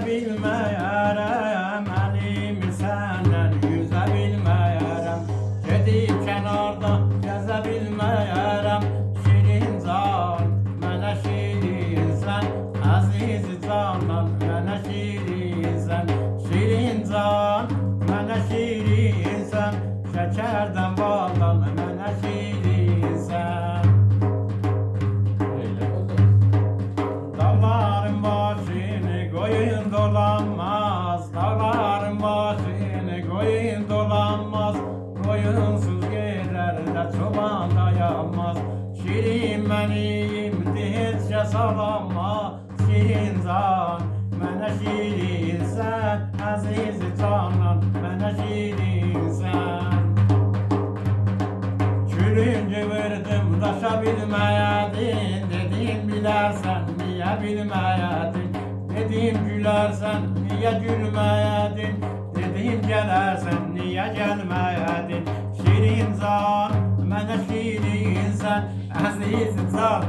bilmeyerem, elimi senden yüze bilmeyerem. Gedib kenarda geze bilmeyerem. Şirin can, mənə şirinsən, aziz canan, mənə şirinsən. Şirin can, mənə şirinsən, şəkərdən baldan mənə şirinsən. Dağların başını koyun dolanmaz, dağların başını koyun dolanmaz. Koyunsuz yerlerde çoban dayanmaz. Şirin benim dilçe salanma, şirin can, mənə şirinsən, aziz canan, mənə şirinsən. Gülünce verdim daşa bilmeyedin, dedim bilersen niye bilmeyedin. Dedim gülersen niye gülmeyedin, dedim gelersen niye gelmeyedin. Şirin can, mənə şirinsən, aziz can,